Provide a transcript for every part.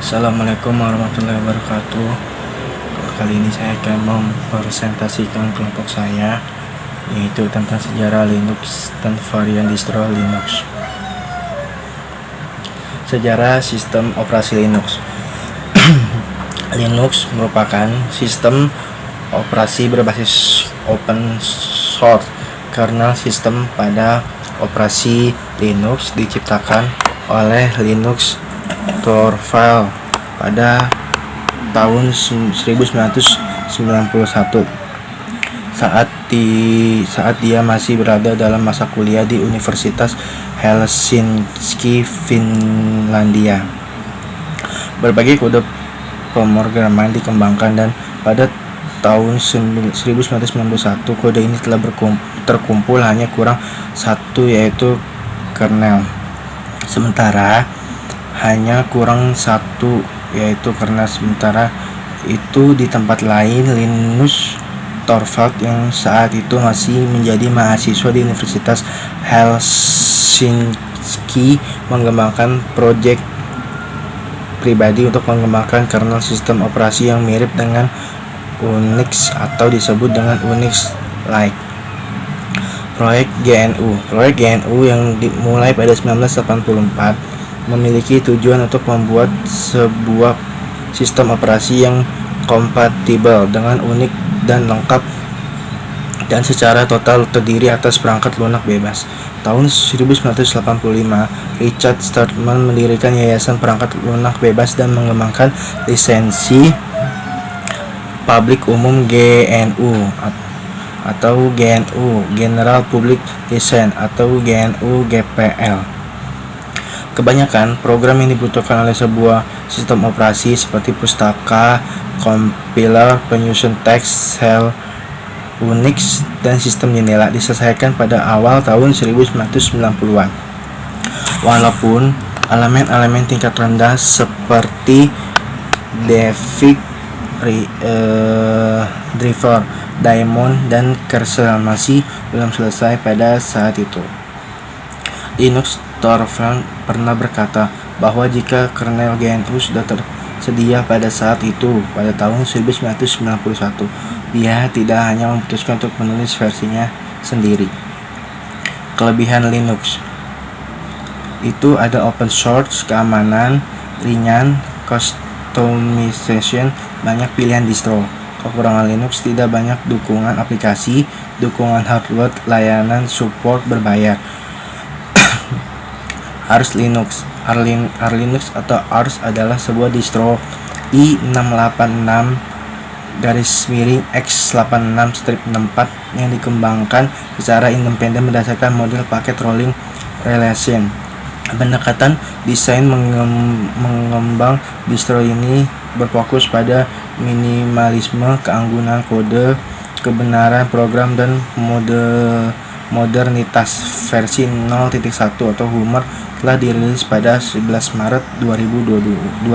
Assalamualaikum warahmatullahi wabarakatuh. Kali ini saya akan mempresentasikan kelompok saya, yaitu tentang sejarah Linux dan varian distro Linux. Sejarah sistem operasi Linux. Linux merupakan sistem operasi berbasis open source. Kernel sistem pada operasi Linux diciptakan oleh Linus Torvalds pada tahun 1991 saat dia masih berada dalam masa kuliah di Universitas Helsinki, Finlandia. Berbagai kode pemrograman dikembangkan dan pada tahun 1991 kode ini telah terkumpul, hanya kurang satu, yaitu kernel. Sementara itu di tempat lain, Linus Torvalds yang saat itu masih menjadi mahasiswa di Universitas Helsinki mengembangkan proyek pribadi untuk mengembangkan kernel sistem operasi yang mirip dengan Unix atau disebut dengan Unix-like. Proyek GNU yang dimulai pada 1984 memiliki tujuan untuk membuat sebuah sistem operasi yang kompatibel dengan Unix dan lengkap dan secara total terdiri atas perangkat lunak bebas. Tahun 1985, Richard Stallman mendirikan Yayasan Perangkat Lunak Bebas dan mengembangkan lisensi publik umum GNU atau GNU General Public License atau GNU GPL. Kebanyakan program yang dibutuhkan oleh sebuah sistem operasi seperti pustaka, compiler, penyusun teks, shell, Unix, dan sistem jendela diselesaikan pada awal tahun 1990-an. Walaupun elemen-elemen tingkat rendah seperti Device, driver, daemon, dan kernel masih belum selesai pada saat itu. Linus Torvalds pernah berkata bahwa jika kernel GNU sudah tersedia pada saat itu, pada tahun 1991, dia tidak hanya memutuskan untuk menulis versinya sendiri. Kelebihan Linux itu ada open source, keamanan, ringan, customization, banyak pilihan distro. Kekurangan Linux tidak banyak dukungan aplikasi, dukungan hardware, layanan support berbayar. Arch Linux atau Arch adalah sebuah distro i686-X86-64 yang dikembangkan secara independen berdasarkan model paket rolling relation. Pendekatan desain mengembang distro ini berfokus pada minimalisme, keanggunan kode, kebenaran program, dan modernitas. Versi 0.1 atau Humor telah dirilis pada 11 Maret 2002.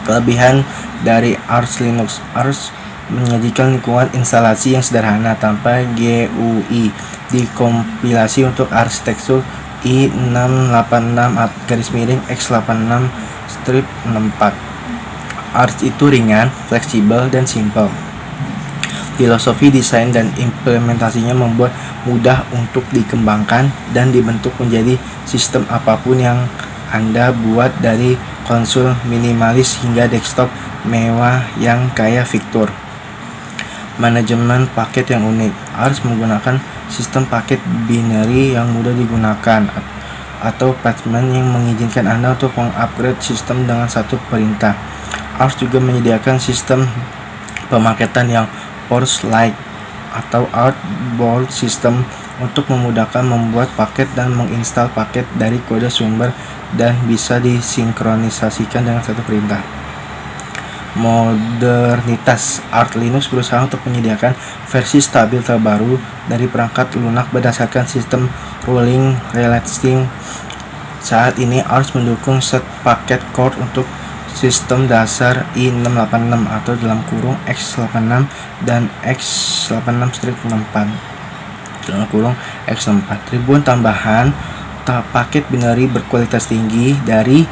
Kelebihan dari Arch Linux. Arch menyajikan lingkungan instalasi yang sederhana tanpa GUI, dikompilasi untuk arsitektur i686-X86-64. Arch itu ringan, fleksibel, dan simpel. Filosofi desain dan implementasinya membuat mudah untuk dikembangkan dan dibentuk menjadi sistem apapun yang Anda buat, dari konsol minimalis hingga desktop mewah yang kaya fitur. Manajemen paket yang unik. Arch menggunakan sistem paket binary yang mudah digunakan atau patchman yang mengizinkan Anda untuk mengupgrade sistem dengan satu perintah. Arch juga menyediakan sistem pemaketan yang Force-like atau Archbold System untuk memudahkan membuat paket dan menginstal paket dari kode sumber dan bisa disinkronisasikan dengan satu perintah. Modernitas. Arch Linux berusaha untuk menyediakan versi stabil terbaru dari perangkat lunak berdasarkan sistem rolling relation. Saat ini Arch mendukung set paket core untuk sistem dasar i686 atau X86 dan X86-64 X4. Ribuan tambahan paket binary berkualitas tinggi dari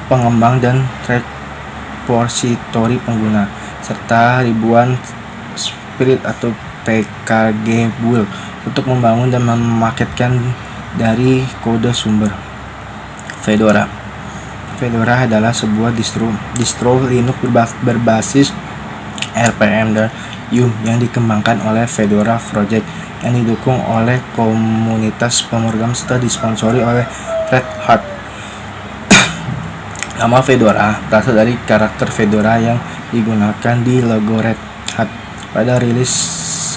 pengembang dan repository pengguna, serta ribuan script atau PKG build untuk membangun dan memaketkan dari kode sumber. Fedora adalah sebuah distro Linux berbasis RPM dan Yum yang dikembangkan oleh Fedora Project yang didukung oleh komunitas pemrogram serta disponsori oleh Red Hat. Nama Fedora berasal dari karakter Fedora yang digunakan di logo Red Hat. Pada rilis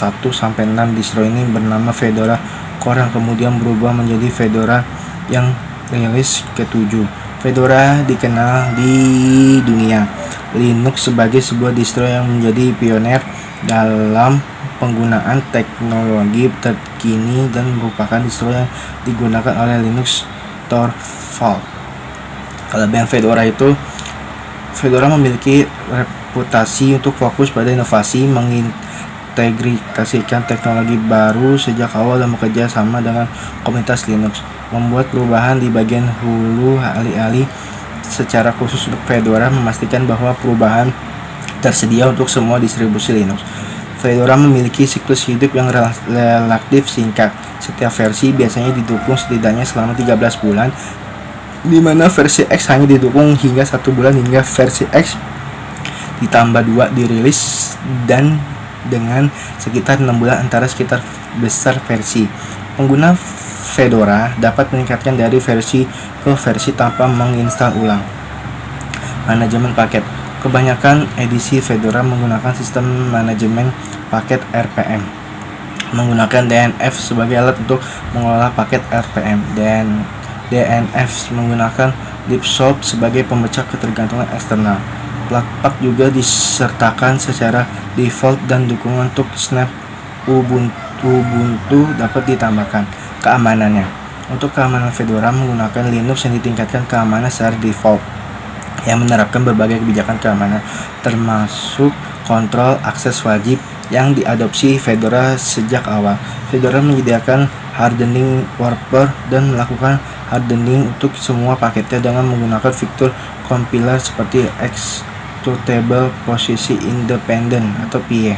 1-6 distro ini bernama Fedora Core yang kemudian berubah menjadi Fedora yang rilis ke-7. Fedora dikenal di dunia Linux sebagai sebuah distro yang menjadi pioner dalam penggunaan teknologi terkini dan merupakan distro yang digunakan oleh Linux Torvalds. Kelebihan Fedora memiliki reputasi untuk fokus pada inovasi, mengintegrasikan teknologi baru sejak awal dan bekerja sama dengan komunitas Linux, membuat perubahan di bagian hulu alih-alih secara khusus untuk Fedora, memastikan bahwa perubahan tersedia untuk semua distribusi Linux. Fedora memiliki siklus hidup yang relatif singkat. Setiap versi biasanya didukung setidaknya selama 13 bulan, di mana versi X hanya didukung hingga 1 bulan hingga versi X ditambah 2 dirilis, dan dengan sekitar 6 bulan antara sekitar besar versi. Pengguna Fedora dapat meningkatkan dari versi ke versi tanpa menginstal ulang. Manajemen paket. Kebanyakan edisi Fedora menggunakan sistem manajemen paket RPM, menggunakan DNF sebagai alat untuk mengelola paket RPM, dan DNF menggunakan libsop sebagai pemecah ketergantungan eksternal. Flatpak juga disertakan secara default dan dukungan untuk snap Ubuntu dapat ditambahkan. Keamanannya. Untuk keamanan Fedora menggunakan Linux yang ditingkatkan keamanan secara default, yang menerapkan berbagai kebijakan keamanan, termasuk kontrol akses wajib yang diadopsi Fedora sejak awal. Fedora menyediakan hardening wrapper dan melakukan hardening untuk semua paketnya dengan menggunakan fitur compiler seperti Executable Posisi Independent atau PIE.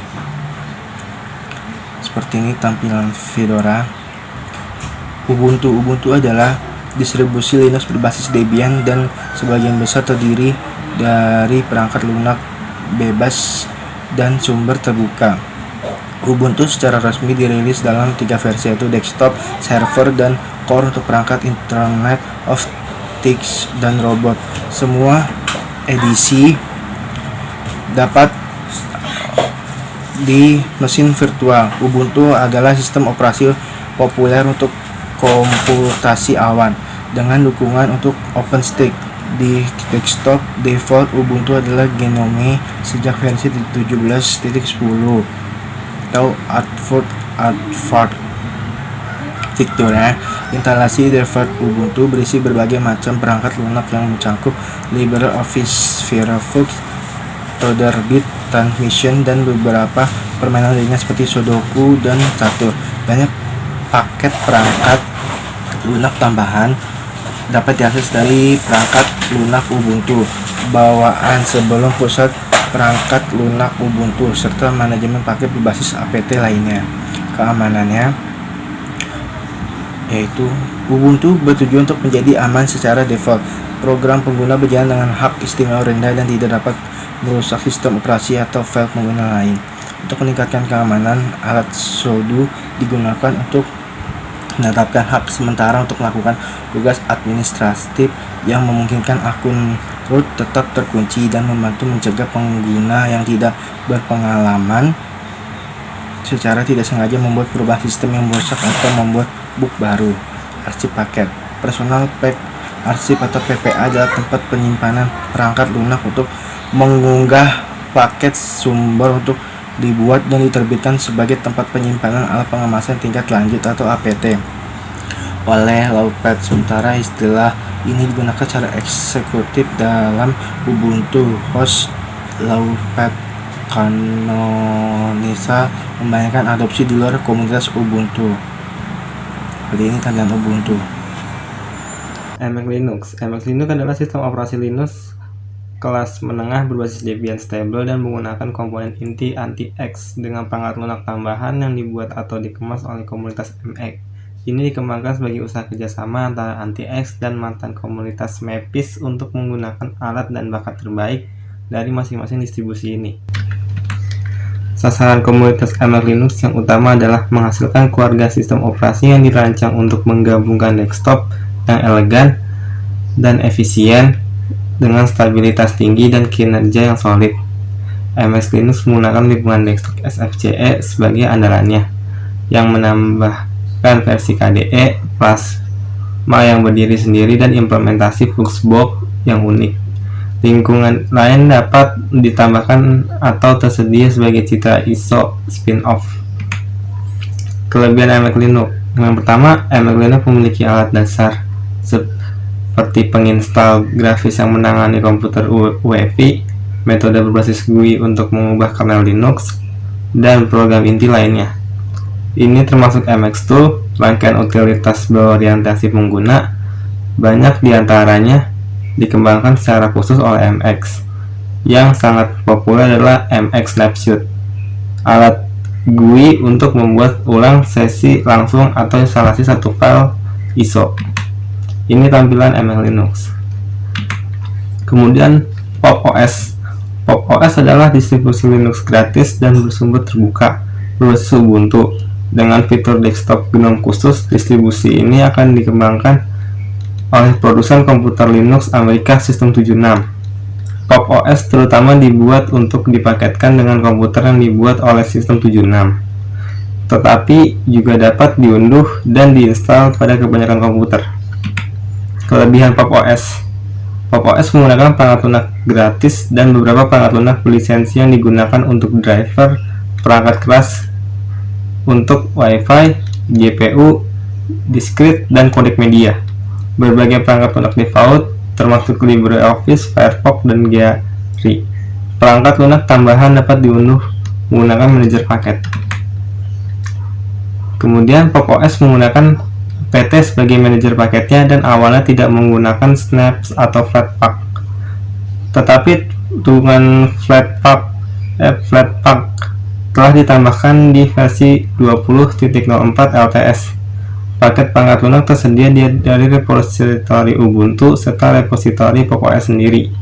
Seperti ini tampilan Fedora. Ubuntu adalah distribusi Linux berbasis Debian dan sebagian besar terdiri dari perangkat lunak bebas dan sumber terbuka. Ubuntu secara resmi dirilis dalam 3 versi, yaitu desktop, server, dan core untuk perangkat Internet of Things dan robot. Semua edisi dapat di mesin virtual. Ubuntu adalah sistem operasi populer untuk komputasi awan dengan dukungan untuk OpenStack. Di desktop default Ubuntu adalah GNOME sejak versi 17.10 atau Advanced Victoria. Instalasi default Ubuntu berisi berbagai macam perangkat lunak yang mencakup LibreOffice, Firefox, Thunderbird, Transmission, dan beberapa permainan lainnya seperti Sudoku dan Catur. Banyak paket perangkat lunak tambahan dapat diakses dari perangkat lunak Ubuntu bawaan sebelum pusat perangkat lunak Ubuntu, serta manajemen paket berbasis apt lainnya. Keamanannya, yaitu Ubuntu bertujuan untuk menjadi aman secara default. Program pengguna berjalan dengan hak istimewa rendah dan tidak dapat merusak sistem operasi atau file pengguna lain. Untuk meningkatkan keamanan, alat sudo digunakan untuk menetapkan hak sementara untuk melakukan tugas administratif yang memungkinkan akun root tetap terkunci dan membantu mencegah pengguna yang tidak berpengalaman secara tidak sengaja membuat perubahan sistem yang merusak atau membuat bug baru. Arsip paket. Personal pack arsip atau PPA adalah tempat penyimpanan perangkat lunak untuk mengunggah paket sumber untuk dibuat dan diterbitkan sebagai tempat penyimpanan alat pengemasan tingkat lanjut atau APT oleh Launchpad. Sementara istilah ini digunakan secara eksekutif dalam Ubuntu. Host Launchpad Canonical membayangkan adopsi di luar komunitas Ubuntu. Jadi ini tampilan Ubuntu. Emacs Linux. Emacs Linux adalah sistem operasi Linux kelas menengah berbasis Debian stable dan menggunakan komponen inti anti-X dengan perangkat lunak tambahan yang dibuat atau dikemas oleh komunitas Emacs. Ini dikembangkan sebagai usaha kerjasama antara anti-X dan mantan komunitas Mapis untuk menggunakan alat dan bakat terbaik dari masing-masing distribusi ini. Sasaran komunitas Emacs Linux yang utama adalah menghasilkan keluarga sistem operasi yang dirancang untuk menggabungkan desktop yang elegan dan efisien dengan stabilitas tinggi dan kinerja yang solid. Emacs Linux menggunakan lingkungan desktop SFCE sebagai andalannya, yang menambahkan versi KDE Plasma yang berdiri sendiri dan implementasi Fluxbox yang unik. Lingkungan lain dapat ditambahkan atau tersedia sebagai citra ISO spin-off. Kelebihan Emacs Linux. Yang pertama, Emacs Linux memiliki alat dasar seperti penginstal grafis yang menangani komputer UEFI, metode berbasis GUI untuk mengubah kernel Linux, dan program inti lainnya. Ini termasuk Emacs Tool, rangkaian utilitas berorientasi pengguna. Banyak diantaranya dikembangkan secara khusus oleh Emacs. Yang sangat populer adalah Emacs Snapshot, alat GUI untuk membuat ulang sesi langsung atau instalasi satu file ISO. Ini tampilan Emacs Linux. Kemudian Pop! OS. Pop! OS adalah distribusi Linux gratis dan bersumber terbuka berbasis Ubuntu. Dengan fitur desktop GNOME khusus, distribusi ini akan dikembangkan oleh produsen komputer Linux Amerika System 76. Pop! OS terutama dibuat untuk dipaketkan dengan komputer yang dibuat oleh System 76, tetapi juga dapat diunduh dan diinstal pada kebanyakan komputer. Kelebihan Pop! OS. Pop! OS menggunakan perangkat lunak gratis dan beberapa perangkat lunak berlisensi yang digunakan untuk driver perangkat keras untuk Wi-Fi, GPU, diskrit, dan kodek media. Berbagai perangkat lunak default termasuk LibreOffice, Firefox, dan Geary. Perangkat lunak tambahan dapat diunduh menggunakan manajer paket. Kemudian Pop! OS menggunakan PT sebagai manajer paketnya dan awalnya tidak menggunakan Snaps atau Flatpak. Tetapi dukungan Flatpak telah ditambahkan di versi 20.04 LTS. Paket perangkat lunak tersedia dari repositori Ubuntu serta repositori Pop! OS sendiri.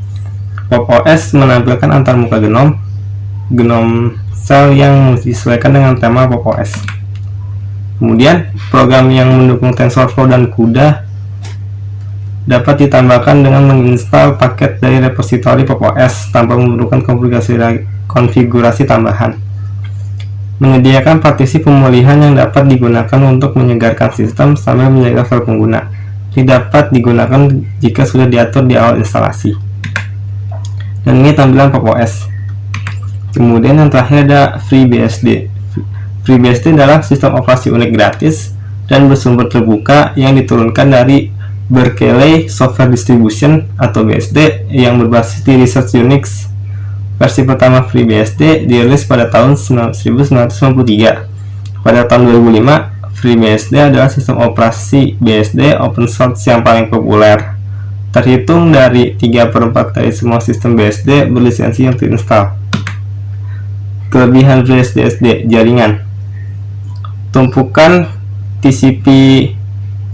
Pop! OS menampilkan antarmuka GNOME Shell yang disesuaikan dengan tema Pop! OS. Kemudian, program yang mendukung TensorFlow dan CUDA dapat ditambahkan dengan menginstal paket dari repositori Pop! OS tanpa memerlukan konfigurasi tambahan. Menyediakan partisi pemulihan yang dapat digunakan untuk menyegarkan sistem sambil menjaga file pengguna. Ini dapat digunakan jika sudah diatur di awal instalasi. Dan ini tampilan Pop! OS. Kemudian yang terakhir ada FreeBSD. FreeBSD adalah sistem operasi unik gratis dan bersumber terbuka yang diturunkan dari Berkeley Software Distribution atau BSD yang berbasis di Research Unix. Versi pertama FreeBSD dirilis pada tahun 1993. Pada tahun 2005, FreeBSD adalah sistem operasi BSD open source yang paling populer. Terhitung dari 3/4 dari semua sistem BSD berlisensi yang terinstall. Kelebihan FreeBSD jaringan. Tumpukan TCP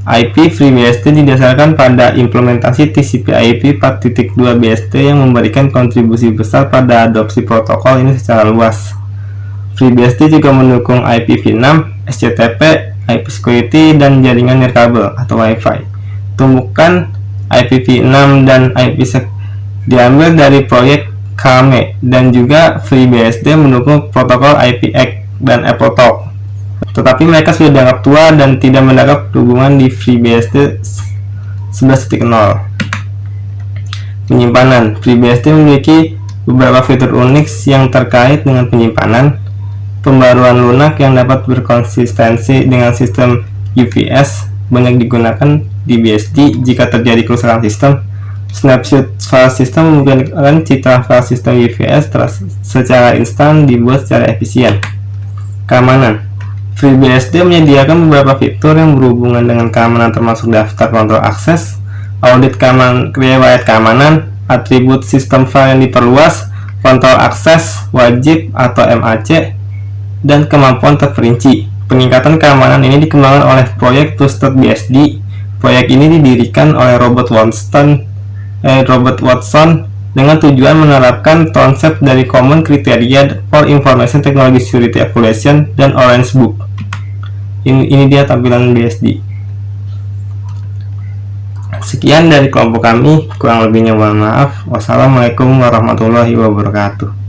IP FreeBSD didasarkan pada implementasi TCP/IP 4.2 BSD yang memberikan kontribusi besar pada adopsi protokol ini secara luas. FreeBSD juga mendukung IPv6, SCTP, IP security, dan jaringan nirkabel atau Wi-Fi. Tumpukan IPv6 dan IPsec diambil dari proyek Kame, dan juga FreeBSD mendukung protokol IPX dan AppleTalk. Tetapi mereka sudah dianggap tua dan tidak mendapat dukungan di FreeBSD 11.0. Penyimpanan. FreeBSD memiliki beberapa fitur unik yang terkait dengan penyimpanan, pembaruan lunak yang dapat berkonsistensi dengan sistem UVS banyak digunakan di BSD jika terjadi kerusakan sistem. Snapshot file system memungkinkan citra file sistem UVS secara instan dibuat secara efisien. Keamanan. FreeBSD menyediakan beberapa fitur yang berhubungan dengan keamanan termasuk daftar kontrol akses, audit riwayat keamanan, atribut sistem file yang diperluas, kontrol akses wajib atau MAC, dan kemampuan terperinci. Peningkatan keamanan ini dikembangkan oleh proyek Trusted BSD. Proyek ini didirikan oleh Robert Watson dengan tujuan menerapkan konsep dari Common Criteria for Information Technology Security Evaluation dan Orange Book. Ini dia tampilan BSD. Sekian dari kelompok kami, kurang lebihnya mohon maaf. Wassalamualaikum warahmatullahi wabarakatuh.